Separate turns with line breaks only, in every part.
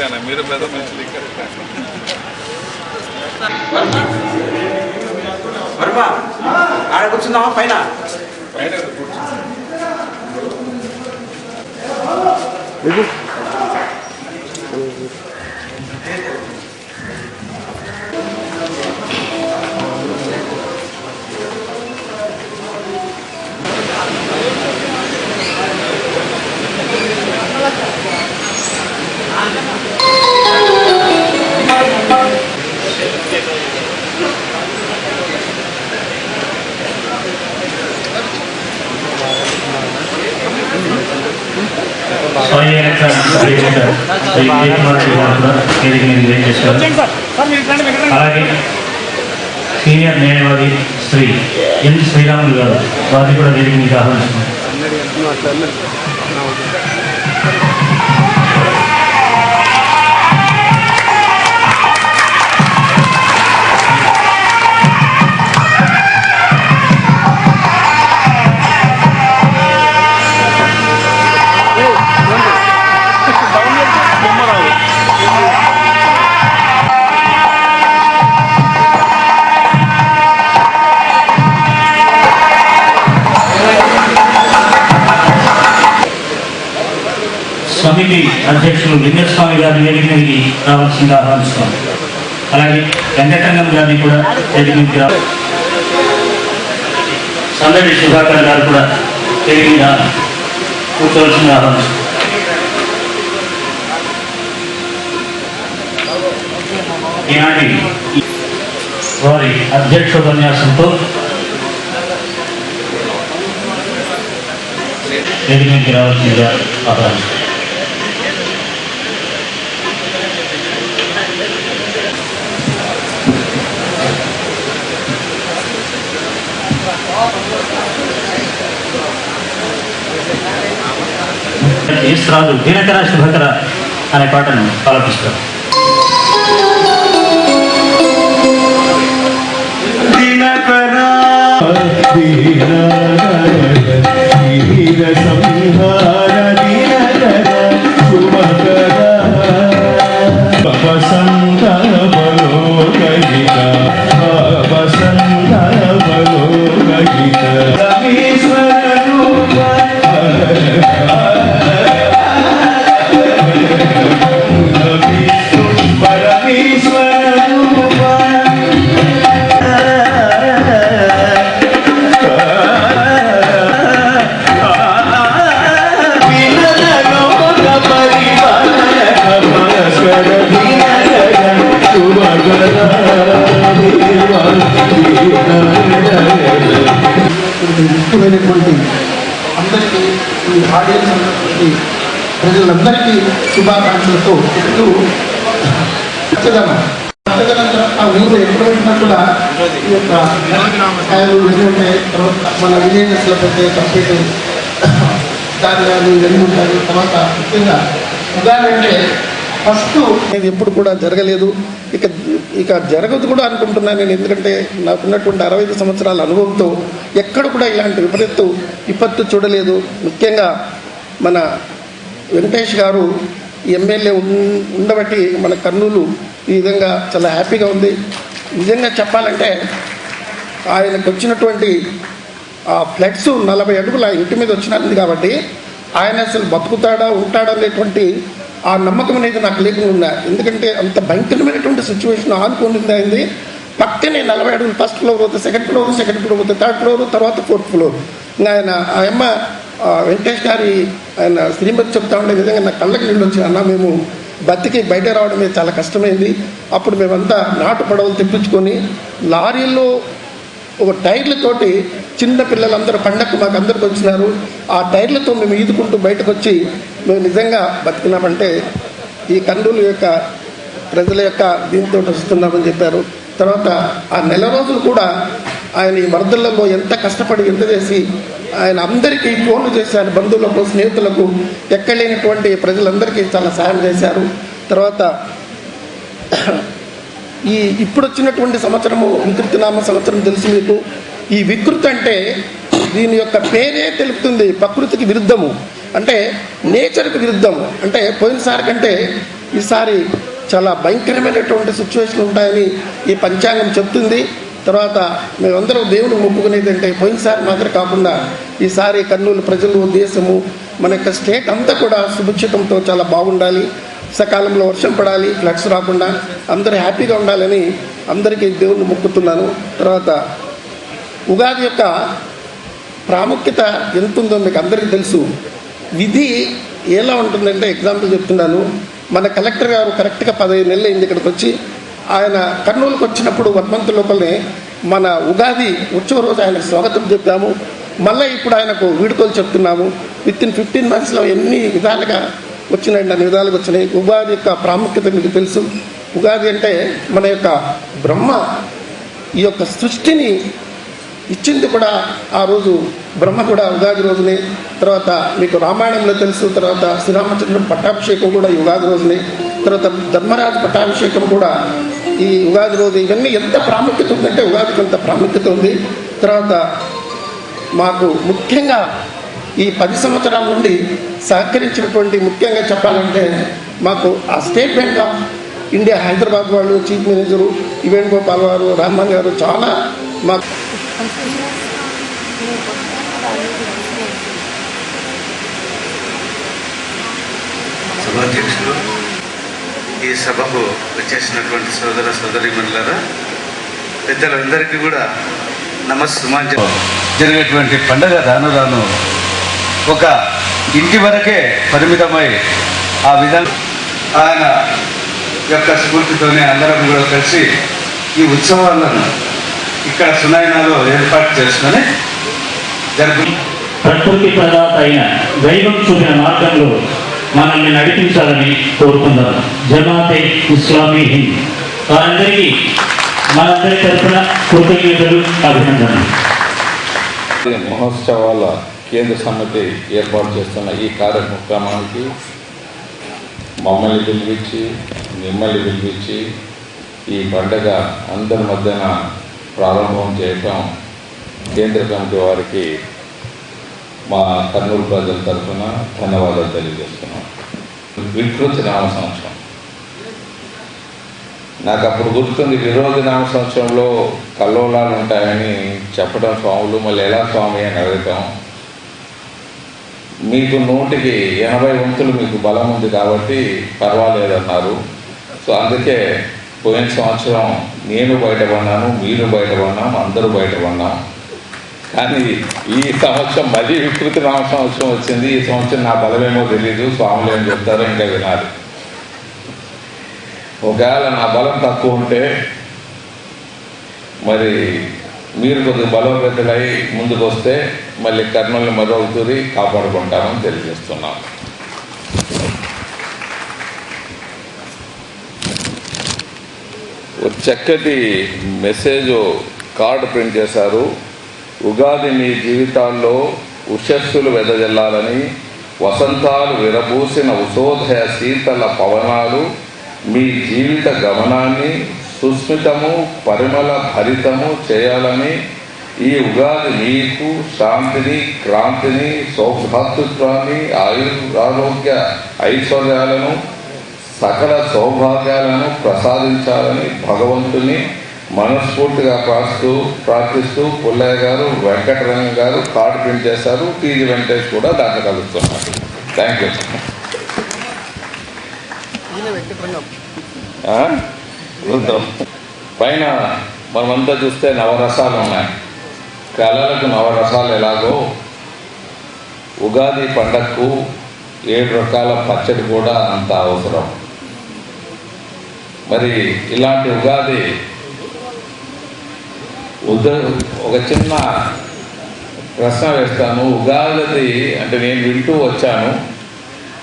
కరెక్టేనా? మీరు పెద్ద మనుషులు
వర్మ ఆడ కూర్చుందామా పైన
అలాగే సీనియర్ న్యాయవాది శ్రీ ఎన్ శ్రీరాములు గారు వారిని కూడా వేదిక మీద ఆహ్వానిస్తున్నారు. సమితి అధ్యక్షులు లింగస్వామి గారి వేదిక మీదకి రావాల్సిందిగా ఆహ్వానిస్తున్నాం. అలాగే వెంకటరంగం గారిని కూడా వేదిక మీదకి రావాలి. సందడి సుధాకర్ గారు కూడా వేదిక మీద కూర్చోవలసిందిగా ఆహ్వానిస్తున్నాం. ఈనాటి వారి అధ్యక్షోపన్యాసంతో వేదిక మీదకి రావాల్సిందిగా ఆహ్వానిస్తున్నాం. రాజు దినకర శుభకర అనే పాటను ఆలపిస్తారు.
ముఖ్యమైనటువంటి అందరికీ ఈ ఆడియన్స్ ఉన్నటువంటి ప్రజలందరికీ శుభాకాంక్షలతో చెప్తూ ఆ ఊరు ఎక్కడ పెట్టినా కూడా ఈ యొక్క కాయలు ఇవన్నీ ఉంటాయి. తర్వాత మన విలేజెస్లో పెట్టే కంప్లీట్ ధాన్యాలు ఇవన్నీ ఉంటాయి. తర్వాత ముఖ్యంగా ఉదాహరణ అంటే ఫస్ట్ ఇది ఎప్పుడు కూడా జరగలేదు, ఇక జరగదు కూడా అనుకుంటున్నాను నేను. ఎందుకంటే నాకున్నటువంటి 65 సంవత్సరాల అనుభవంతో ఎక్కడ కూడా ఇలాంటి విపత్తు చూడలేదు. ముఖ్యంగా మన వెంకటేష్ గారు ఎమ్మెల్యే ఉండబట్టి మన కర్నూలు ఈ విధంగా చాలా హ్యాపీగా ఉంది. నిజంగా చెప్పాలంటే ఆయనకు వచ్చినటువంటి ఆ ఫ్లడ్స్ 40 అడుగుల ఇంటి మీద వచ్చినది కాబట్టి ఆయన అసలు బతుకుతాడా ఉంటాడా అనేటువంటి ఆ నమ్మకం అనేది నాకు లేకుండా ఉన్నా. ఎందుకంటే అంత భయంకరమైనటువంటి సిచ్యువేషన్ ఆనుకుంటుంది అయింది. పక్కనే 40 అడుగులు ఫస్ట్ ఫ్లోర్ పోతే సెకండ్ ఫ్లోర్ పోతే థర్డ్ ఫ్లోర్, తర్వాత 4th ఫ్లోర్. ఇంకా ఆయన ఆ అమ్మ వెంకటేష్ గారి ఆయన శ్రీమతి చెప్తా ఉండే విధంగా నా కళ్ళకి నీళ్ళు వచ్చి, అన్న మేము బతికి బయట రావడమే చాలా కష్టమైంది. అప్పుడు మేమంతా నాటు పడవలు తెప్పించుకొని లారీల్లో ఒక టైర్లతోటి చిన్న పిల్లలందరూ పండగకు మాకు అందరికి వచ్చినారు. ఆ టైర్లతో మేము ఈదుకుంటూ బయటకు వచ్చి మేము నిజంగా బతికినామంటే ఈ కర్నూలు యొక్క ప్రజల యొక్క దీంతో వస్తున్నామని చెప్పారు. తర్వాత ఆ నెల రోజులు కూడా ఆయన ఈ వరదలలో ఎంత కష్టపడి ఎంత చేసి ఆయన అందరికీ ఫోన్లు చేశారు, బంధువులకు స్నేహితులకు ఎక్కలేనటువంటి ప్రజలందరికీ చాలా సాయం చేశారు. తర్వాత ఇప్పుడు వచ్చినటువంటి సంవత్సరము వికృతినామ సంవత్సరం తెలుసు మీకు. ఈ వికృతి అంటే దీని యొక్క పేరే తెలుపుతుంది, ప్రకృతికి విరుద్ధము, అంటే నేచర్కి విరుద్ధము. అంటే పోయినసారి కంటే ఈసారి చాలా భయంకరమైనటువంటి సిచ్యువేషన్ ఉంటాయని ఈ పంచాంగం చెప్తుంది. తర్వాత మేమందరం దేవుని మొక్కుకునేది అంటే పోయినసారి మాత్రం కాకుండా ఈసారి కర్నూలు ప్రజలు, దేశము, మన యొక్క స్టేట్ అంతా కూడా సుభిక్షితంతో చాలా బాగుండాలి, సకాలంలో వర్షం పడాలి, ఫ్లడ్స్ రాకుండా అందరూ హ్యాపీగా ఉండాలని అందరికీ దేవుణ్ణి మొక్కుతున్నాను. తర్వాత ఉగాది యొక్క ప్రాముఖ్యత ఎంత ఉందో మీకు అందరికీ తెలుసు. విధి ఎలా ఉంటుందంటే ఎగ్జాంపుల్ చెప్తున్నాను. మన కలెక్టర్ గారు కరెక్ట్గా 15 నెలలు అయింది ఇక్కడికి వచ్చి. ఆయన కర్నూలుకి వచ్చినప్పుడు 1 month లోపలనే మన ఉగాది ఉత్సవ రోజు ఆయనకు స్వాగతం చెప్పాము. మళ్ళీ ఇప్పుడు ఆయనకు వీడుకోలు చెప్తున్నాము. వితిన్ 15 monthsలో ఎన్ని విధాలుగా వచ్చినాయండి, అన్ని విధాలుగా వచ్చినాయి. ఉగాది యొక్క ప్రాముఖ్యత మీకు తెలుసు. ఉగాది అంటే మన యొక్క బ్రహ్మ ఈ యొక్క సృష్టిని ఇచ్చింది కూడా ఆ రోజు బ్రహ్మ కూడా ఉగాది రోజునే. తర్వాత మీకు రామాయణంలో తెలుసు. తర్వాత శ్రీరామచంద్రుడు పట్టాభిషేకం కూడా ఈ ఉగాది రోజునే. తర్వాత ధర్మరాజు పట్టాభిషేకం కూడా ఈ ఉగాది రోజు. ఇవన్నీ ఎంత ప్రాముఖ్యత ఉందంటే ఉగాదికి అంత ప్రాముఖ్యత ఉంది. తర్వాత మాకు ముఖ్యంగా ఈ 10 సంవత్సరాల నుండి సహకరించినటువంటి, ముఖ్యంగా చెప్పాలంటే మాకు ఆ state bank of India Hyderabad వాళ్ళు, చీఫ్ మినిస్టరు వేణుగోపాల్ గారు, రామ్మోహన్ గారు చాలా మాకు
సభాధ్యక్షులు, ఈ సభకు వచ్చేసినటువంటి సోదర సోదరీమణులారా, పెద్దలందరికీ కూడా నమస్సుమాంజలి. జరిగేటువంటి పండగ రాను రాను ఒక ఇంటి వరకే పరిమితమై ఆ విధంగా ఆయన యొక్క స్ఫూర్తితోనే అందరం కూడా కలిసి ఈ ఉత్సవాలను ఇక్కడ సునాయనాలో ఏర్పాటు చేసుకొని
ప్రకృతి ప్రదాత అయిన దైవం చూపిన మార్గంలో మనల్ని నడిపించాలని కోరుకుందాం. జమాతే ఇస్లామీ హింద్ వారందరికీ మనందరి తరఫున కృతజ్ఞతలు, అభినందనలు.
మహోత్సవాల కేంద్ర సమితి ఏర్పాటు చేస్తున్న ఈ కార్యక్రమానికి మమ్మల్ని పిలిపించి, మిమ్మల్ని పిలిపించి ఈ పండుగ అందరి మధ్యన ప్రారంభం చేయటం కేంద్ర కమిటీ వారికి మా కర్నూలు ప్రజల తరఫున ధన్యవాదాలు తెలియజేస్తున్నాం. వికృతి నామ సంవత్సరం నాకు అప్పుడు గుర్తుంది. విరోధి నామ సంవత్సరంలో కల్లోలాలు ఉంటాయని చెప్పడం స్వాములు, మళ్ళీ ఎలా స్వామి అని అడగటం. మీకు 100కి 80 వంతులు మీకు బలం ఉంది కాబట్టి పర్వాలేదన్నారు. సో అందుకే పోయిన సంవత్సరం నేను బయటపడినాను, మీరు బయటపడినాం, అందరూ బయటపడినాం. కానీ ఈ సంవత్సరం మళ్ళీ వికృతి నామ సంవత్సరం వచ్చింది. ఈ సంవత్సరం నా బలమేమో తెలీదు, స్వాములు ఏం చెప్తారో ఇంకా వినాలి. ఒకవేళ నా బలం తక్కువ ఉంటే మరి మీరు కొద్దిగా బలోపేతులై ముందుకు వస్తే మళ్ళీ కర్నూలుని మరొకతూరి కాపాడుకుంటామని తెలియజేస్తున్నాం. ఒక చక్కటి మెసేజ్ కార్డు ప్రింట్ చేశారు. ఉగాది మీ జీవితాల్లో ఉషస్సులు వెదజల్లాలని, వసంతాలు విరబూసిన ఉషోదయ శీతల పవనాలు మీ జీవిత గమనాన్ని సుస్మితము, పరిమళ భరితము చేయాలని, ఈ ఉగాది మీకు శాంతిని, క్రాంతిని, సౌభాతృత్వాన్ని, ఆరోగ్య ఐశ్వర్యాలను, సకల సౌభాగ్యాలను ప్రసాదించాలని భగవంతుని మనస్ఫూర్తిగా ప్రార్థిస్తూ పుల్లయ్య గారు, వెంకటరంగ గారు కార్డు ప్రింట్ చేశారు. టీజీ వెంకటేష్ కూడా దాంట్లో కలుస్తున్నారు. Thank you. పైన మనమంతా చూస్తే నవరసాలు ఉన్నాయి. కళలకు నవరసాలు ఎలాగో ఉగాది పండగకు 7 రకాల పచ్చడి కూడా అంత అవసరం. మరి ఇలాంటి ఉగాది ఒక చిన్న ప్రశ్న వేస్తాను. ఉగాది అంటే నేను వింటూ వచ్చాను,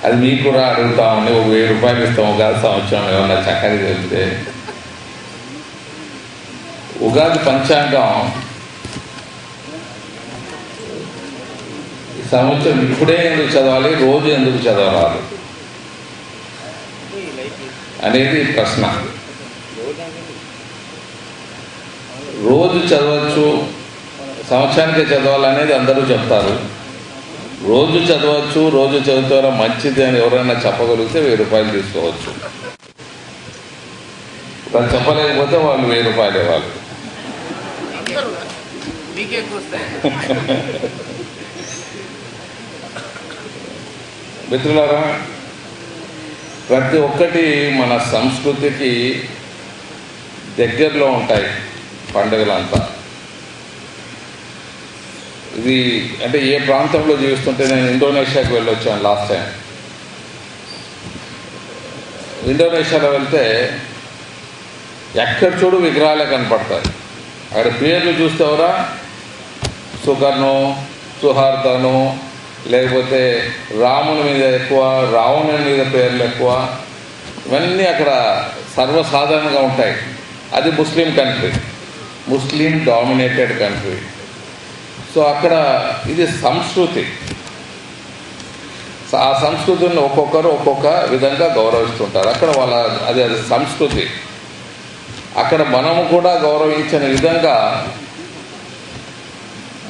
అది మీకు కూడా అడుగుతామని. ఒక 1000 రూపాయలు ఇస్తాం ఉగాది సంవత్సరం ఏమన్నా చక్కగా చెప్తే. ఉగాది పంచాంగం ఈ సంవత్సరం ఇప్పుడే ఎందుకు చదవాలి, రోజు ఎందుకు చదవాలి అనేది ప్రశ్న. రోజు చదవచ్చు, సంవత్సరానికే చదవాలనేది అందరూ చెప్తారు. రోజు చదవచ్చు, రోజు చదువుతారా మంచిది అని ఎవరైనా చెప్పగలిగితే 1000 రూపాయలు తీసుకోవచ్చు. వాళ్ళు చెప్పలేకపోతే వాళ్ళు 1000 రూపాయలు ఇవ్వాలి. మిత్రులారా, ప్రతి ఒక్కటి మన సంస్కృతికి దగ్గరలో ఉంటాయి పండుగలంతా. ఇది అంటే ఏ ప్రాంతంలో జీవిస్తుంటే, నేను ఇండోనేషియాకి వెళ్ళొచ్చాను లాస్ట్ టైం. ఇండోనేషియాలో వెళ్తే ఎక్కడ చూడు విగ్రహాలే కనపడతాయి. అక్కడ పేర్లు చూస్తేవరా సుకర్ణో, సుహార్తనో, లేకపోతే రాముని మీద ఎక్కువ, రావణుని మీద పేర్లు ఎక్కువ, ఇవన్నీ అక్కడ సర్వసాధారణంగా ఉంటాయి. అది ముస్లిం కంట్రీ, ముస్లిం డామినేటెడ్ కంట్రీ. సో అక్కడ ఇది సంస్కృతి. ఆ సంస్కృతిని ఒక్కొక్కరు ఒక్కొక్క విధంగా గౌరవిస్తుంటారు. అక్కడ వాళ్ళ అది సంస్కృతి. అక్కడ మనము కూడా గౌరవించిన విధంగా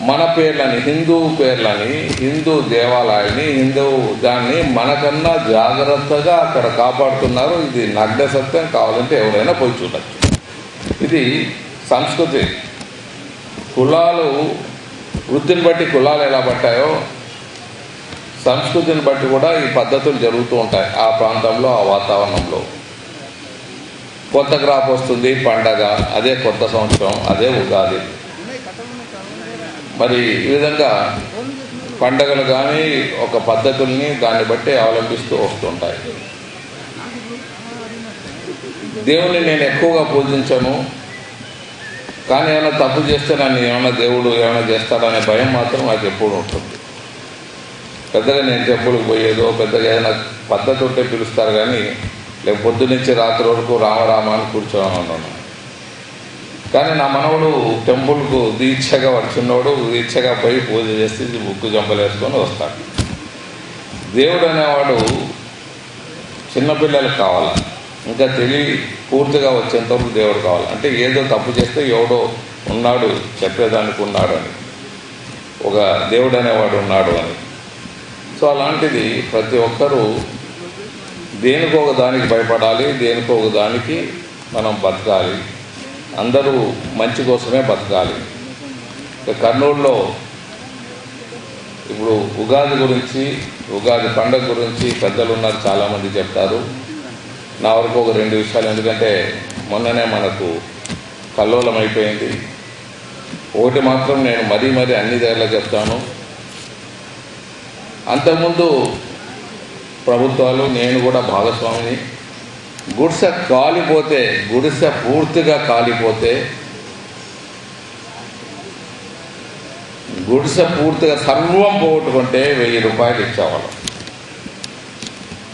మన పేర్లని, హిందూ పేర్లని, హిందూ దేవాలయాన్ని, హిందూ దాన్ని మనకన్నా జాగ్రత్తగా అక్కడ కాపాడుతున్నారు. ఇది నగ్న సత్యం. కావాలంటే ఎవరైనా పోయి చూడచ్చు. ఇది సంస్కృతి. కులాలు వృత్తిని బట్టి కులాలు ఎలా పట్టాయో సంస్కృతిని బట్టి కూడా ఈ పద్ధతులు జరుగుతూ ఉంటాయి. ఆ ప్రాంతంలో, ఆ వాతావరణంలో కొత్త క్రాప్ వస్తుంది, పండగ, అదే కొత్త సంవత్సరం, అదే ఉగాది. మరి ఈ విధంగా పండగలు కానీ ఒక పద్ధతుల్ని దాన్ని బట్టి అవలంబిస్తూ వస్తుంటాయి. దేవుణ్ణి నేను ఎక్కువగా పూజించను, కానీ ఏమైనా తప్పు చేస్తే నన్ను ఏమైనా దేవుడు ఏమైనా చేస్తాడనే భయం మాత్రం నాకు ఎప్పుడు ఉంటుంది. పెద్దగా నేను టెంపుల్కి పోయేదో, పెద్దగా ఏదైనా పద్ధతి ఉంటే పిలుస్తారు, కానీ లేక పొద్దు నుంచి రాత్రి వరకు రామరామ అని కూర్చోని ఉన్నాను. కానీ నా మనవడు టెంపుల్కు దీక్షగా వచ్చినోడు దీక్షగా పోయి పూజ చేసి ముక్కు జంపలేసుకొని వస్తాడు. దేవుడు అనేవాడు చిన్నపిల్లలకు కావాలి, ఇంకా తెలివి పూర్తిగా వచ్చేంతవరకు దేవుడు కావాలి. అంటే ఏదో తప్పు చేస్తే ఎవడో ఉన్నాడు చెప్పేదానికి ఉన్నాడు అని, ఒక దేవుడు అనేవాడు ఉన్నాడు అని. సో అలాంటిది ప్రతి ఒక్కరూ దేనికో ఒక దానికి భయపడాలి, దేనికో ఒక దానికి మనం బతకాలి. అందరూ మంచి కోసమే బతకాలి. కర్నూలులో ఇప్పుడు ఉగాది గురించి, ఉగాది పండుగ గురించి పెద్దలు ఉన్నారు, చాలామంది చెప్తారు. నా వరకు ఒక 2 విషయాలు, ఎందుకంటే మొన్ననే మనకు కల్లోలం అయిపోయింది. ఒకటి మాత్రం నేను మరీ అన్ని దగ్గరలో చెప్తాను. అంతకుముందు ప్రభుత్వాలు, నేను కూడా భాగస్వామిని, గుడిసె కాలిపోతే, గుడిసె పూర్తిగా కాలిపోతే, గుడిసె పూర్తిగా సర్వం పోగొట్టుకుంటే 1000 రూపాయలు ఇచ్చేవాళ్ళం.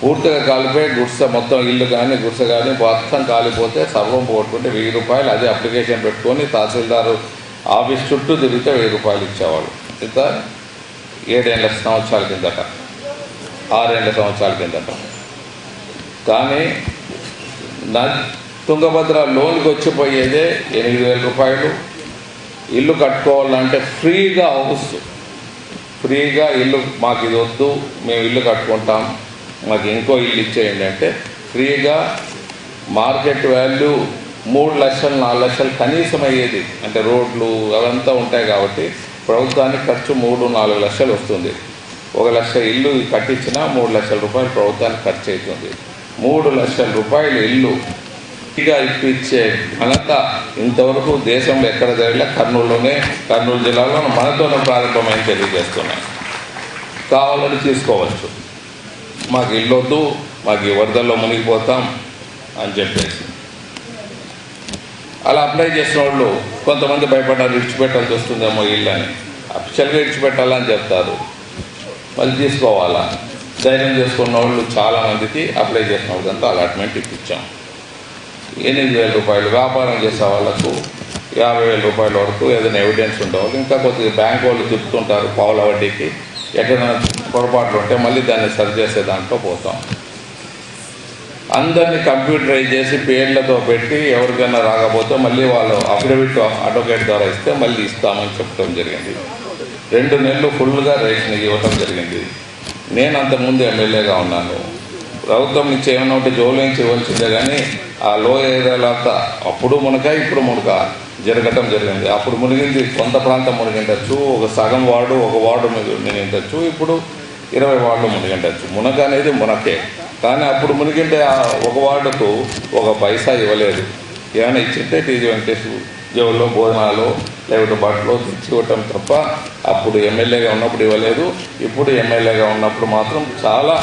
పూర్తిగా కాలిపోయి గుడిసె మొత్తం ఇల్లు కానీ గుడిసె కానీ మొత్తం కాలిపోతే సర్వం పోగొట్టుకుంటే 1000 రూపాయలు. అదే అప్లికేషన్ పెట్టుకొని తహసీల్దారు ఆఫీస్ చుట్టూ తిరిగితే 1000 రూపాయలు ఇచ్చేవాళ్ళు. ఇంత 7 సంవత్సరాల కిందట, 6 సంవత్సరాల కిందట. కానీ తుంగభద్ర లోన్కి వచ్చిపోయేదే 8,000 రూపాయలు. ఇల్లు కట్టుకోవాలంటే ఫ్రీగా హౌస్, ఫ్రీగా ఇల్లు, మాకు ఇది వద్దు, మేము ఇల్లు కట్టుకుంటాం, మాకు ఇంకో ఇల్లు ఇచ్చేయండి అంటే ఫ్రీగా. మార్కెట్ వాల్యూ 3 లక్షలు 4 లక్షలు కనీసం అయ్యేది. అంటే రోడ్లు అవంతా ఉంటాయి కాబట్టి ప్రభుత్వానికి ఖర్చు 3-4 లక్షలు వస్తుంది. 1 లక్ష ఇల్లు కట్టించినా 3 లక్షల రూపాయలు ప్రభుత్వానికి ఖర్చు అవుతుంది. 3 లక్షల రూపాయలు ఇల్లు ఫ్రీగా ఇప్పించే ఘనత ఇంతవరకు దేశంలో ఎక్కడ జరిగినా కర్నూలులోనే, కర్నూలు జిల్లాలో మనతోనే ప్రారంభమైంది తెలియజేస్తున్నాను. కావాలని తీసుకోవచ్చు. మాకు ఇల్లు వద్దు, మాకు ఈ వరదల్లో మునిగిపోతాం అని చెప్పేసి అలా అప్లై చేసిన వాళ్ళు కొంతమంది భయపడ్డారు, ఇడిచిపెట్టాల్సి వస్తుందేమో ఇల్లు అని. అఫిషియల్గా ఇడిచిపెట్టాలని చెప్తారు, మళ్ళీ తీసుకోవాలా. ధైర్యం చేసుకున్న వాళ్ళు చాలామందికి అప్లై చేసిన వాళ్ళంతా అలాట్మెంట్ ఇప్పించాం. 8,000 రూపాయలు. వ్యాపారం చేసే వాళ్ళకు 50,000 రూపాయల వరకు ఏదైనా ఎవిడెన్స్ ఉండేవాళ్ళు. ఇంకా కొద్దిగా బ్యాంక్ వాళ్ళు తిప్పుతుంటారు పావుల వడ్డీకి. ఎక్కడైనా పొరపాట్లు ఉంటే మళ్ళీ దాన్ని సరి చేసే దాంట్లో పోతాం. అందరినీ కంప్యూటరైజ్ చేసి పేర్లతో పెట్టి ఎవరికైనా రాకపోతే మళ్ళీ వాళ్ళు అఫిడవిట్ అడ్వకేట్ ద్వారా ఇస్తే మళ్ళీ ఇస్తామని చెప్పడం జరిగింది. 2 నెలలు ఫుల్గా రేషన్ ఇవ్వటం జరిగింది. నేను అంతకుముందు ఎమ్మెల్యేగా ఉన్నాను. ప్రభుత్వం నుంచి ఏమైనా ఉంటే జోలు నుంచి ఇవ్వాల్సిందే, కానీ ఆ లో ఏరియాలంతా అప్పుడు మునక ఇప్పుడు మునక జరగటం జరిగింది. అప్పుడు మునిగింది కొంత ప్రాంతం మునిగిండొచ్చు, ఒక సగం వార్డు ఒక వార్డు మునిగిండొచ్చు, ఇప్పుడు 20 వార్డులు మునిగిండొచ్చు. మునక అనేది మునకే, కానీ అప్పుడు మునిగింటే ఒక వార్డుకు 1 పైసా ఇవ్వలేదు. ఏమైనా ఇచ్చింటే టీజీ వెంకటేష్ జోల్లో భోజనాలు లేకపోతే బట్టలు తెచ్చి ఇవ్వటం తప్ప అప్పుడు ఎమ్మెల్యేగా ఉన్నప్పుడు ఇవ్వలేదు. ఇప్పుడు ఎమ్మెల్యేగా ఉన్నప్పుడు మాత్రం చాలా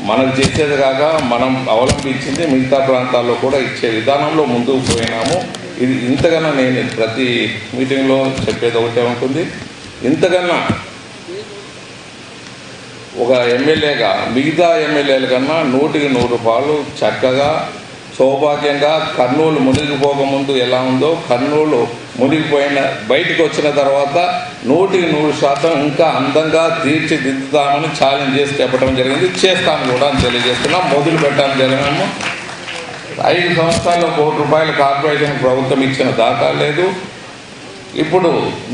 మనకు చేసేది కాక మనం అవలంబించింది మిగతా ప్రాంతాల్లో కూడా ఇచ్చే విధానంలో ముందుకు పోయినాము. ఇది ఇంతకన్నా నేను ప్రతి మీటింగ్లో చెప్పేది ఒకటే ఉంటుంది, ఇంతకన్నా ఒక ఎమ్మెల్యేగా మిగతా ఎమ్మెల్యేల కన్నా 100కి 100 రూపాయలు చక్కగా సౌభాగ్యంగా కర్నూలు మునిగిపోకముందు ఎలా ఉందో కర్నూలు మునిగిపోయిన బయటకు వచ్చిన తర్వాత 100కి 100% ఇంకా అందంగా తీర్చిదిద్దుతామని ఛాలెంజ్ చేసి చెప్పడం జరిగింది. చేస్తాము కూడా అని తెలియజేస్తున్నాం. మొదలు పెట్టాము జరిగాము. 5 సంవత్సరాల్లో ₹1 కార్పొరేషన్ ప్రభుత్వం ఇచ్చిన దాఖలా లేదు. ఇప్పుడు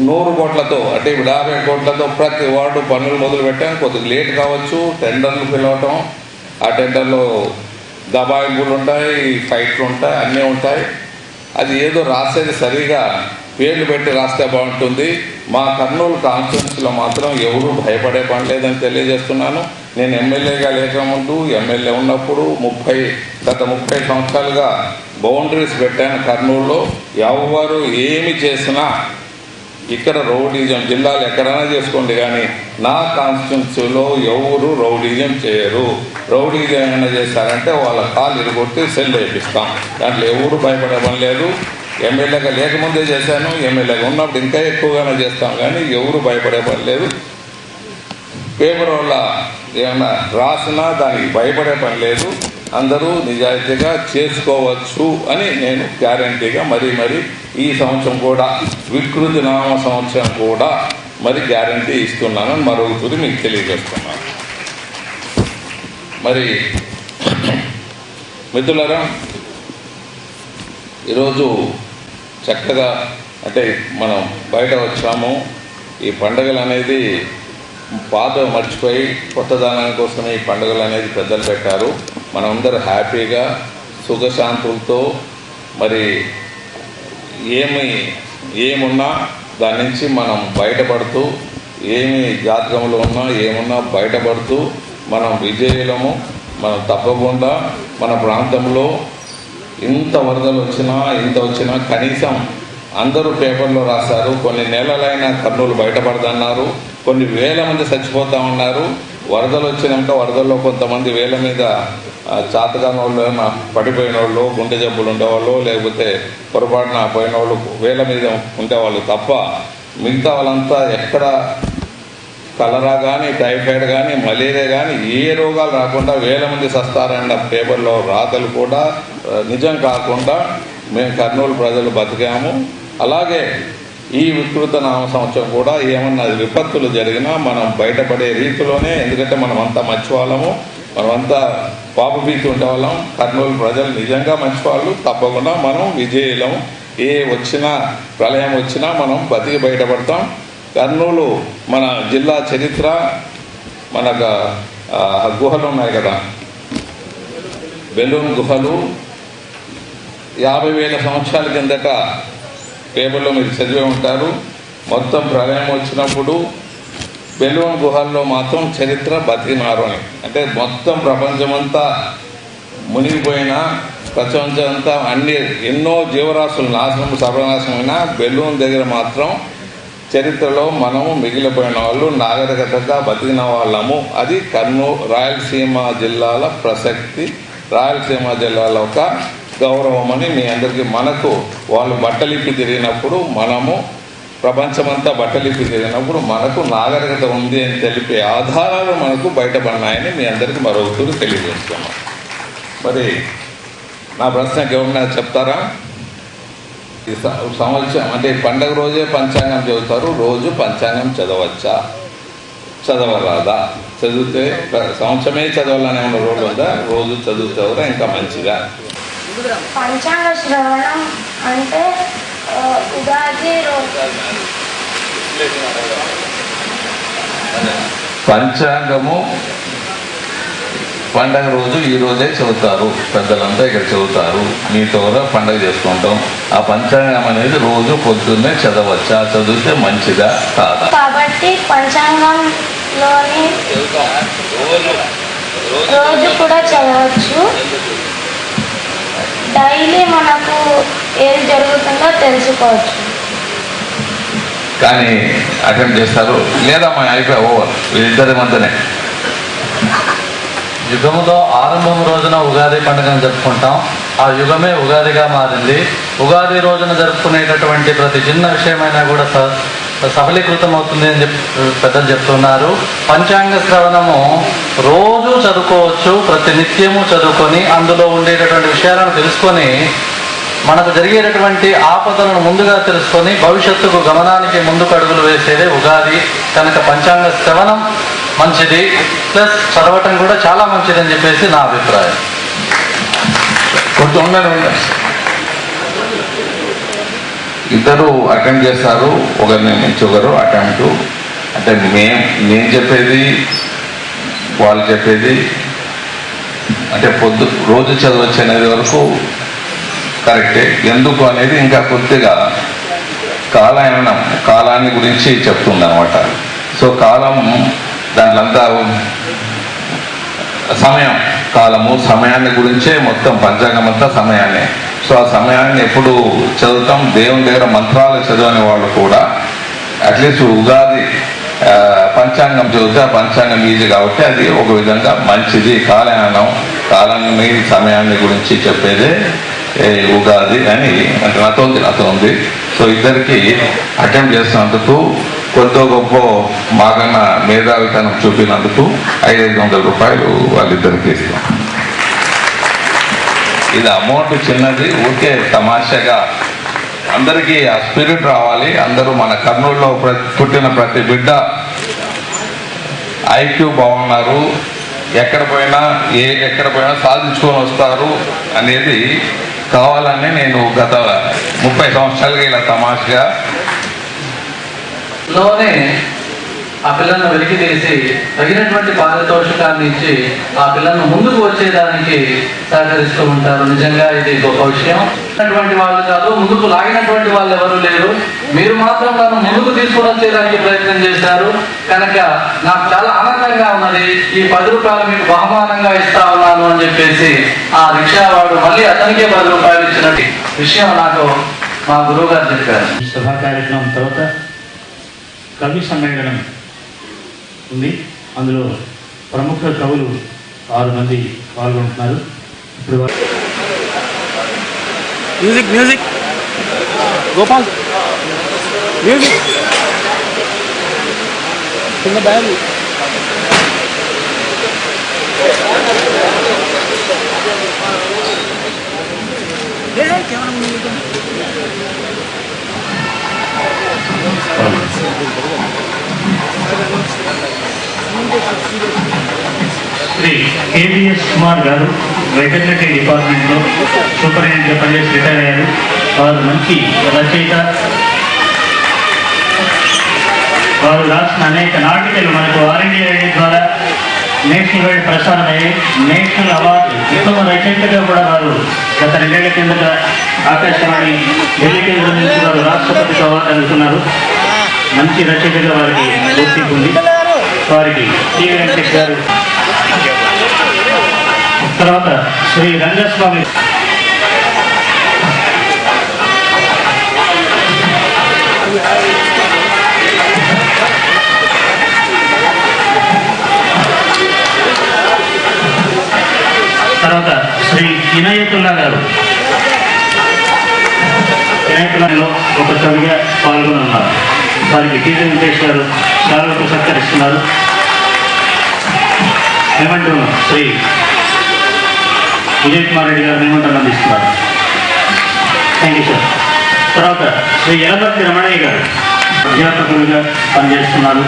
100 కోట్లతో అంటే 50 కోట్లతో ప్రతి వార్డు పనులు మొదలు పెట్టాము. కొద్దిగా లేట్ కావచ్చు, టెండర్లు పిలవటం, ఆ టెండర్లో దబాయింపులు ఉంటాయి, ఫైట్లు ఉంటాయి, అన్నీ ఉంటాయి. అది ఏదో రాసేది సరిగా పేర్లు పెట్టి రాస్తే బాగుంటుంది. మా కర్నూలు కాన్స్టిట్యున్సీలో మాత్రం ఎవరూ భయపడే పని లేదని తెలియజేస్తున్నాను. నేను ఎమ్మెల్యేగా లేకముందు ఎమ్మెల్యే ఉన్నప్పుడు గత 30 సంవత్సరాలుగా బౌండరీస్ పెట్టాను కర్నూలులో. ఎవరు ఏమి చేసినా ఇక్కడ రౌడీజం జిల్లాలు ఎక్కడైనా చేసుకోండి, కానీ నా కాన్స్టిట్యున్సీలో ఎవరు రౌడీజం చేయరు. రౌడీజం ఏమైనా చేశారంటే వాళ్ళ కాలు ఇరుగొట్టి సెల్ వేపిస్తాం. దాంట్లో ఎవరు భయపడే పని లేదు. ఎమ్మెల్యేగా లేకముందే చేశాను, ఎమ్మెల్యేగా ఉన్నప్పుడు ఇంకా ఎక్కువగానే చేస్తాం, కానీ ఎవరు భయపడే పని లేదు. పేపర్ వల్ల ఏమైనా రాసినా దానికి భయపడే పని లేదు. అందరూ నిజాయితీగా చేసుకోవచ్చు అని నేను గ్యారంటీగా మరీ ఈ సంవత్సరం కూడా వికృతి నామ సంవత్సరం కూడా మరి గ్యారంటీ ఇస్తున్నానని మరొకటి మీకు తెలియజేస్తున్నాను. మరి మిత్రులారా, ఈరోజు చక్కగా అంటే మనం బయట వచ్చాము. ఈ పండుగలు అనేది పాత మర్చిపోయి కొత్తదనం కోసమే ఈ పండుగలు అనేది పెద్దలు పెట్టారు. మనమందరూ హ్యాపీగా సుఖశాంతులతో మరి ఏమున్నా దాని నుంచి మనం బయటపడుతూ, ఏమి జాతకంలో ఉన్నా ఏమున్నా బయటపడుతూ మనం విజయులము. మనం తప్పకుండా మన ప్రాంతంలో ఇంత వరదలు వచ్చినా కనీసం అందరూ పేపర్లో రాశారు. కొన్ని నెలలైనా కర్నూలు బయటపడదన్నారు. కొన్ని వేల మంది చచ్చిపోతూ ఉన్నారు. వరదలు వచ్చినాక వరదల్లో కొంతమంది వేల మీద చాతగాని వాళ్ళు, ఏమైనా పడిపోయిన వాళ్ళు, గుండె జబ్బులు ఉండేవాళ్ళు, లేకపోతే పొరపాటున పోయిన వాళ్ళు వేల మీద ఉండేవాళ్ళు తప్ప మిగతా వాళ్ళంతా ఎక్కడ కలరా కానీ, టైఫాయిడ్ కానీ, మలేరియా కానీ ఏ రోగాలు రాకుండా వేల మంది సస్తారన్న పేపర్లో రాతలు కూడా నిజం కాకుండా మేము కర్నూలు ప్రజలు బతికాము. అలాగే ఈ వికృత నామ సంవత్సరం కూడా ఏమన్నా విపత్తులు జరిగినా మనం బయటపడే రీతిలోనే, ఎందుకంటే మనమంతా మంచివాళ్ళము, మనమంతా పాపభీతి ఉండేవాళ్ళం. కర్నూలు ప్రజలు నిజంగా మంచివాళ్ళు. తప్పకుండా మనం విజయులం. ఏ వచ్చినా ప్రళయం వచ్చినా మనం బతికి బయటపడతాం. కర్నూలు మన జిల్లా చరిత్ర, మనకు గుహలు ఉన్నాయి కదా, బెలూన్ గుహలు 50,000 సంవత్సరాల కిందట పేపర్లో మీరు చదివే ఉంటారు. మొత్తం ప్రళయం వచ్చినప్పుడు బెలూన్ గుహల్లో మాత్రం చరిత్ర బతికినారు అని. అంటే మొత్తం ప్రపంచమంతా మునిగిపోయినా, ప్రపంచమంతా ఎన్నో జీవరాశులు సర్వనాశనమైనా బెలూన్ దగ్గర మాత్రం చరిత్రలో మనము మిగిలిపోయిన వాళ్ళు, నాగరికతగా బతికిన వాళ్ళము. అది రాయలసీమ జిల్లాల ప్రసక్తి, రాయలసీమ జిల్లాల ఒక గౌరవం అని మీ అందరికీ. మనకు వాళ్ళు బట్టలిప్పి తిరిగినప్పుడు, మనము ప్రపంచమంతా బట్టలిప్పి తిరిగినప్పుడు మనకు నాగరికత ఉంది అని తెలిపే ఆధారాలు మనకు బయటపడినాయని మీ అందరికీ మరొకరు తెలియజేస్తున్నాం. మరి నా ప్రశ్నకి ఏమన్నా చెప్తారా? ఈ సంవత్సరం అంటే పండగ రోజే పంచాంగం చదువుతారు, రోజు పంచాంగం చదవచ్చా, చదవరాదా? చదివితే సంవత్సరమే చదవాలని ఉన్న రోజు ఉందా? రోజు చదువుతారా ఇంకా మంచిగా?
పంచాంగ శ్రవణం అంటే ఉగాది రోజు
పంచాంగము పండగ రోజు ఈ రోజే చదువుతారు, పెద్దలంతా ఇక్కడ చదువుతారు, మీతో కూడా పండగ చేసుకుంటాం. ఆ పంచాంగం అనేది రోజు పొద్దున్నే చదవచ్చా, చదివితే మంచిదా కాదా?
కాబట్టి పంచాంగంలోని రోజు కూడా చదవచ్చు. డైలీ మనకు ఏది జరుగుతుందో తెలుసుకోవచ్చు.
కానీ అటెంప్ట్ చేస్తారు లేదా మా అయిపోయి ఓవర్ వీళ్ళిద్దరి మధ్యనే.
యుగములో ఆరంభం రోజున ఉగాది పండుగను జరుపుకుంటాం. ఆ యుగమే ఉగాదిగా మారింది. ఉగాది రోజున జరుపుకునేటటువంటి ప్రతి చిన్న విషయమైనా కూడా సఫలీకృతం అవుతుంది అని పెద్దలు చెప్తున్నారు. పంచాంగ శ్రవణము రోజు చదువుకోవచ్చు, ప్రతి నిత్యము చదువుకొని అందులో ఉండేటటువంటి విషయాలను తెలుసుకొని మనకు జరిగేటటువంటి ఆపదలను ముందుగా తెలుసుకొని భవిష్యత్తుకు గమనానికి ముందుకు అడుగులు వేసేదే ఉగాది. కనుక పంచాంగ శ్రవణం మంచిది, ప్లస్ చదవటం కూడా చాలా మంచిది అని చెప్పేసి నా అభిప్రాయం.
ఇద్దరు అటెంప్ట్ చేస్తారు, ఒకరిని నుంచి ఒకరు అటెంప్ట్. అంటే నేను చెప్పేది వాళ్ళు చెప్పేది అంటే రోజు చదవచ్చు అనేది వరకు కరెక్టే. ఎందుకు అనేది ఇంకా కొద్దిగా కాలాన్ని గురించి చెప్తుంది అనమాట. సో కాలం దాంట్లంతా సమయాన్ని గురించే మొత్తం పంచాంగం అంతా సమయాన్నే. సో ఆ సమయాన్ని ఎప్పుడు చదువుతాం. దేవుని దగ్గర మంత్రాలు చదవని వాళ్ళు కూడా అట్లీస్ట్ ఉగాది పంచాంగం చదివితే ఆ పంచాంగం ఈజీ కాబట్టి అది ఒక విధంగా మంచిది. కాలాన్ని సమయాన్ని గురించి చెప్పేదే ఉగాది అని అంటే నాతో ఉంది. సో ఇద్దరికి అటెంప్ట్ చేసినందుకు కొద్ది గొప్ప మాకన్నా మేధావితనం చూపినందుకు 500 రూపాయలు వాళ్ళిద్దరికి ఇస్తాం. ఇది అమౌంట్ చిన్నది, ఊరికే తమాషాగా అందరికీ ఆ స్పిరిట్ రావాలి. అందరూ మన కర్నూలులో పుట్టిన ప్రతి బిడ్డ ఐక్యూ బాగున్నారు, ఎక్కడ పోయినా సాధించుకొని వస్తారు అనేది కావాలని నేను గత 30 సంవత్సరాలుగా ఇలా తమాషగా
లోనే ఆ పిల్లలను వెలికి తీసి తగినటువంటి పారితోషికాన్ని ఇచ్చి ఆ పిల్లలను ముందుకు వచ్చేదానికి సహకరిస్తూ ఉంటారు. నిజంగా ఇది గొప్ప విషయం. వాళ్ళు కాదు, ముందుకు లాగినటువంటి వాళ్ళు ఎవరు లేరు. మీరు మాత్రం నన్ను ముందుకు తీసుకుని వచ్చేదానికి ప్రయత్నం చేశారు. కనుక నాకు చాలా ఆనందంగా ఉన్నది. ఈ 10 రూపాయలు మీకు బహుమానంగా ఇస్తా ఉన్నాను అని చెప్పేసి ఆ రిక్షా వాడు మళ్ళీ అతనికే 10 రూపాయలు ఇచ్చినట్టు విషయం నాకు మా గురువు గారు చెప్పారు.
సభా కార్యక్రమం తర్వాత కవి సమ్మేళనం ఉంది. అందులో ప్రముఖ కవులు 6 మంది పాల్గొంటున్నారు. ఇప్పుడు
మ్యూజిక్ గోపాల్ మ్యూజిక్ చిన్న బ్యాగ్
శ్రీ కేబిఎస్ కుమార్ గారు వెటర్నరీ డిపార్ట్మెంట్లో సూపరింటెండెంట్గా పనిచేసి రిటైర్ అయ్యారు. వారు మంచి రచయిత. వారు రాసిన అనేక నాటికలు మనకు ఆల్ ఇండియా రేడియో ద్వారా నేషనల్ వైడ్ ప్రసారం అయ్యి నేషనల్ అవార్డు ఉత్తమ రచయితగా కూడా వారు గత 2 ఏళ్ల కిందట ఆకాశవాణి ఢిల్లీ కేంద్రం నుంచి వారు రాష్ట్రపతి అవార్డు అందుకున్నారు. మంచి రచయితగా వారికి గుర్తింపు ఉంది. వారికి టి వెంకటేష్ గారు, తర్వాత శ్రీ రంగస్వామి, తర్వాత శ్రీ ఇనాయతుల్లా గారు. ఇనాయతుల్లాలో ఒక కవిగా పాల్గొని ఉన్నారు. వారికి టి వెంకటేష్ గారు శాలువతో సత్కరిస్తున్నారు. మేమంటున్నాం శ్రీ విజయ్ కుమార్ రెడ్డి గారు మేమంటారు అందిస్తున్నారు. Thank you sir. తర్వాత శ్రీ యలపర్తి రమణయ్య గారు అధ్యాపకులుగా పనిచేస్తున్నారు.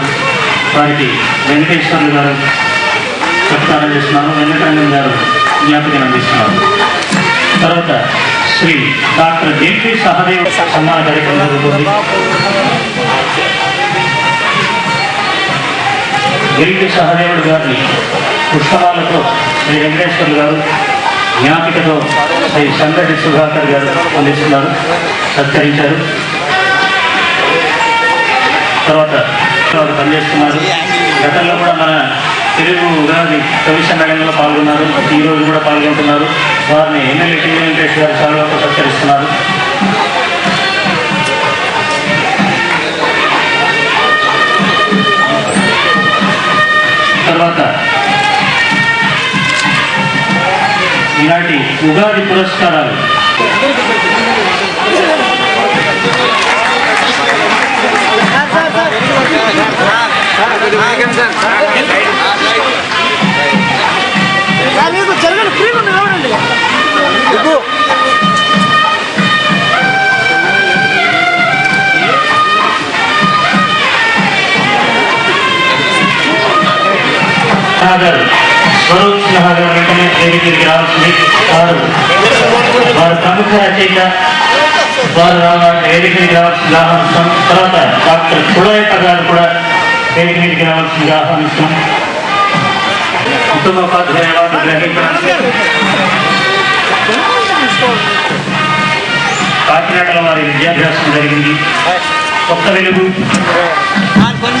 వారికి వెంకటేశ్వర్లు గారు సత్కారం చేస్తున్నారు. వెంకటరంగన్ గారు జ్ఞాపకం అందిస్తున్నారు. తర్వాత శ్రీ డాక్టర్ జేపీ సహదేవ్ సన్మాన కార్యక్రమం జరుగుతుంది. గిరికి సహదేవుడు గారిని పుష్పమాలతో శ్రీ వెంకటేశ్వర్లు గారు, జ్ఞాపికతో శ్రీ సంగటి సుధాకర్ గారు అందిస్తున్నారు, సత్కరించారు. తర్వాత వారు పనిచేస్తున్నారు. గతంలో కూడా మన తెలుగు ఉగాది కవి సమ్మేళనంలో పాల్గొన్నారు, ఈరోజు కూడా పాల్గొంటున్నారు. వారిని ఎమ్మెల్యే టీ వెంకటేష్ గారు శాలువాతో సత్కరిస్తున్నారు. తర్వాత ఈనాటి ఉగాది పురస్కారాలు గారు స్వరూప్ సిన్హా గారు వెంటనే వేదికకి రావాల్సింది. వారు ప్రముఖ రచయిత, వారు వేదికకి రావాల్సింది ఆహ్వానిస్తాం. తర్వాత డాక్టర్ కుడయప్ప గారు కూడా వేదిక మీదకి రావాల్సిందిగా ఆహ్వానిస్తాం. ఉత్తమోపాధ్యాయ అవార్డు గ్రహీత కాకినాడలో వారి విద్యాభ్యాసం జరిగింది. కొత్త వెలుగు,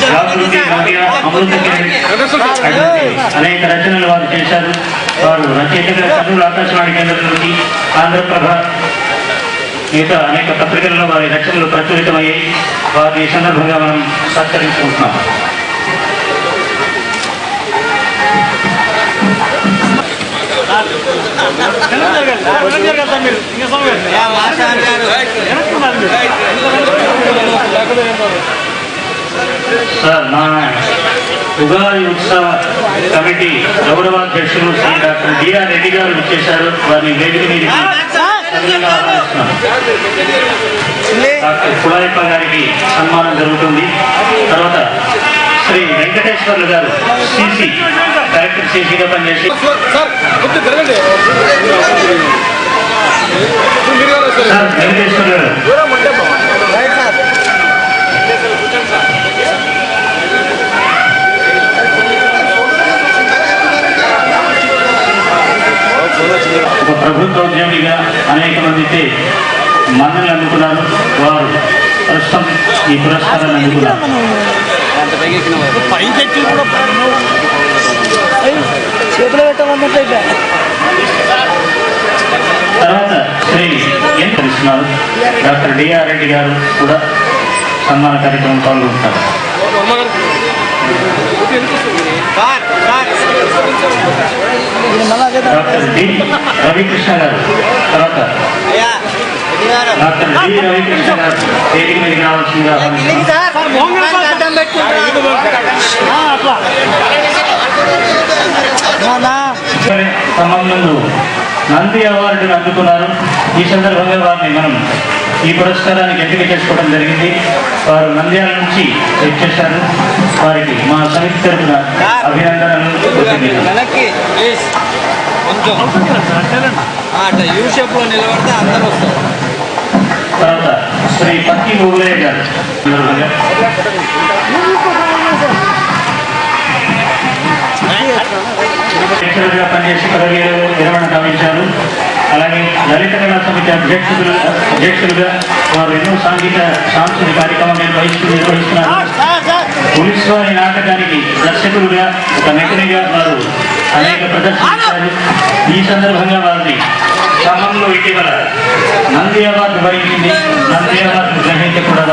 జాగృతి, నవ్య, అమృతకిరణి అనేక రచనలు వారు చేశారు. వారు రచయితగా కర్నూలు ఆకాశవాణి కేంద్రం నుండి ఆంధ్రప్రభ మిగతా అనేక పత్రికల్లో వారి రచనలు ప్రచురితమయ్యాయి. వారిని ఈ సందర్భంగా మనం సత్కరించుకుంటున్నాం. సార్, మా ఉగాది ఉత్సవ కమిటీ గౌరవాధ్యక్షులు శ్రీ డాక్టర్ డిఆర్ రెడ్డి గారు వచ్చేశారు. వారిని వేదిక మీద డాక్టర్ కులాయప్ప గారికి సన్మానం జరుగుతుంది. తర్వాత శ్రీ వెంకటేశ్వర్లు గారు సిసి కలెక్టర్ సిసిగా పనిచేసి సార్ వెంకటేశ్వర్లు గారు ఒక ప్రభుత్వ ఉద్యోగిగా అనేక మందికి మన్నలు అందుకున్నారు. వారు ప్రస్తుతం ఈ పురస్కారాన్ని అందుకున్నారు. తర్వాత శ్రీ ఎన్ కృష్ణారు, డాక్టర్ డిఆర్ రెడ్డి గారు కూడా సన్మాన కార్యక్రమం పాల్గొంటున్నారు. డాక్టర్ డి రవికృష్ణ గారు, తర్వాత డాక్టర్ డి రవికృష్ణ గారు వేదిక మీద రావాల్సిందిగా ఖమ్మంలో నంది అవార్డును అందుకున్నారు. ఈ సందర్భంగా వారిని మనం ఈ పురస్కారానికి ఎంపిక చేసుకోవడం జరిగింది. వారు నంద్యాల నుంచి వచ్చేశారు. వారికి మా సమితి తరఫున అభినందనలు. తర్వాత శ్రీ పక్కి మొగులయ్య గారు శిక్షకులుగా పనిచేసి 17 విరమణ గమనించారు. అలాగే లలిత కళా సమితి అధ్యక్షులుగా వారు ఎన్నో సాంస్కృతిక కార్యక్రమాలు నిర్వహిస్తున్నారు. పోలీసు వారి నాటకానికి దర్శకులుగా, ఒక నటునిగా వారు అనేక ప్రదర్శించారు. ఈ సందర్భంగా వారిని ఖమ్మంలో ఇటీవల నంది అవార్డు వరించింది. నంది అవార్డు గ్రహీత కూడా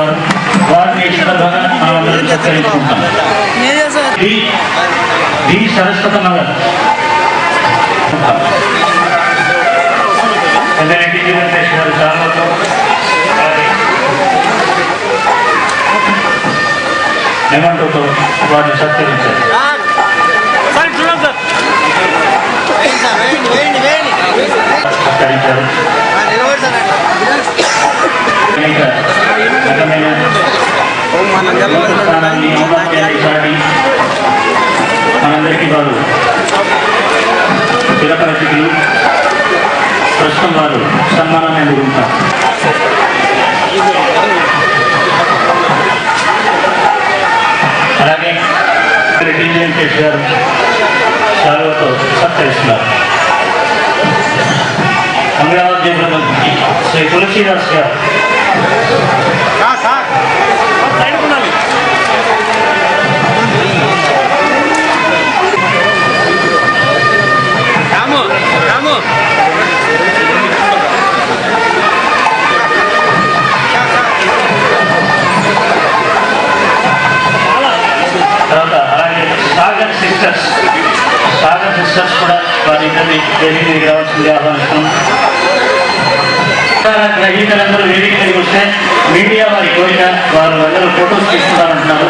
వారిని ఈ సందర్భంగా మనం సత్కరించుకుంటాం. డి సరస్వతమ్మ గారు ఎమ్మెల్యే టీ వెంకటేష్ గారు శాలువాతో మెమంటోతో వారిని సత్కరించారు. సత్కరించారు. స్థానాన్ని సాటి మనందరికీ వారు చిరపరిస్థితులు. ప్రస్తుతం వారు సన్మానాన్ని అందుకుంటారు. అలాగే వెంకటేష్ గారు శాలువతో సత్కరిస్తున్నారు. అమరావతి బృందంకి శ్రీ తులసీదాస్ గారు తర్వాత అలాగే సాగర్ సిస్టర్స్ కూడా వారిద్దరిని వేదిక మీదకి రావాల్సింది ఆహ్వానిస్తున్నాం. గ్రహీతలందరూ వేదిక మీదకి వస్తే మీడియా వారి కోరిక వారు అందరూ ఫోటోస్ తీసుకుంటారంటున్నారు.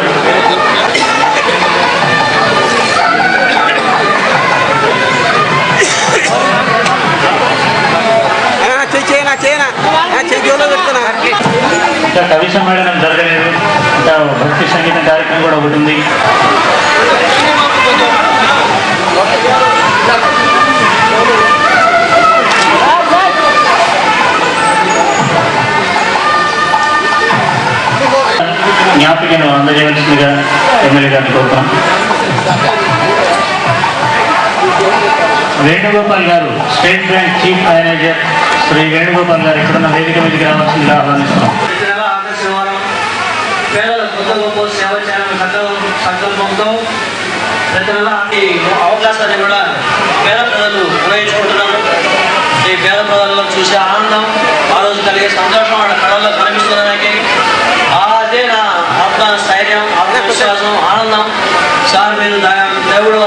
ఇంకా కవి సమ్మేళనం జరగలేదు. ఇంకా భక్తి సంగీతం కార్యక్రమం కూడా ఒకటి ఉంది. జ్ఞాపికను అందజేయవలసిందిగా ఎమ్మెల్యే గారిని కోరుతాం. వేణుగోపాల్ గారు state bank chief manager Shri Venugopal గారు ఎక్కడున్న వేదిక మీదకి రావాల్సిందిగా ఆహ్వానిస్తున్నాం.
పేదల కొత్త గొప్ప సేవ చేయాలనే సంకల్పంతో ప్రతి నెల ఈ అవకాశాన్ని కూడా పేద ప్రజలు ఉపయోగించుకుంటున్నారు. ఈ పేద ప్రజల్లో చూసే ఆనందం, ఆ రోజు కలిగే సంతోషం వాళ్ళ కళల్లో కనిపిస్తున్నదానికి అదే నా ఆత్మస్థైర్యం, ఆత్మవిశ్వాసం, ఆనందం. సార్ మీరు దేవుడు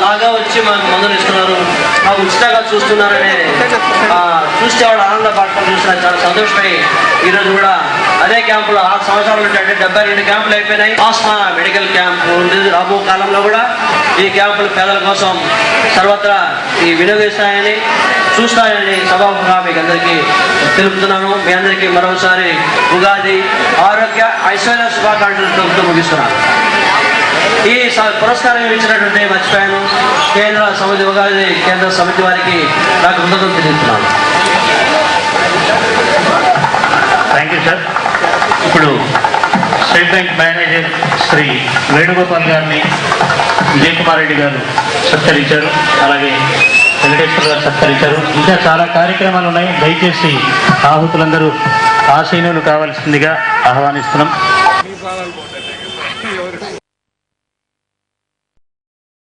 లాగా వచ్చి మాకు మందులు ఇస్తున్నారు, మాకు ఉచితంగా చూస్తున్నారనే చూస్తే వాళ్ళు ఆనందపడటం చూసిన చాలా సంతోషమై ఈరోజు కూడా అదే క్యాంపులో 6 సంవత్సరాలు ఉంటే 72 క్యాంపులు అయిపోయినాయి. ఆస్మా మెడికల్ క్యాంపు ఉండేది. రాబో కాలంలో కూడా ఈ క్యాంపులు పేదల కోసం సర్వత్రా ఈ వినియోగిస్తాయని చూస్తాయని సభాముఖంగా మీకు అందరికీ తెలుపుతున్నాను. మీ అందరికీ మరోసారి ఉగాది ఆరోగ్య ఐశ్వర్య శుభాకాంక్షలు తెలుపుతూ ముగిస్తున్నాను. ఈ పురస్కారం ఇచ్చినటువంటి మర్చిపోయాను. కేంద్ర సమితి ఉగాది కేంద్ర సమితి వారికి నాకు కృతజ్ఞతలు తెలియజేస్తున్నాను.
Thank you sir. ఇప్పుడు state bank manager Shri Venugopal గారిని విజయకుమార్ రెడ్డి గారు సత్కరించారు. అలాగే వెంకటేశ్వర గారు సత్కరించారు. ఇంకా చాలా కార్యక్రమాలు ఉన్నాయి. దయచేసి ఆహుతులందరూ ఆశీనులు కావాల్సిందిగా ఆహ్వానిస్తున్నాం.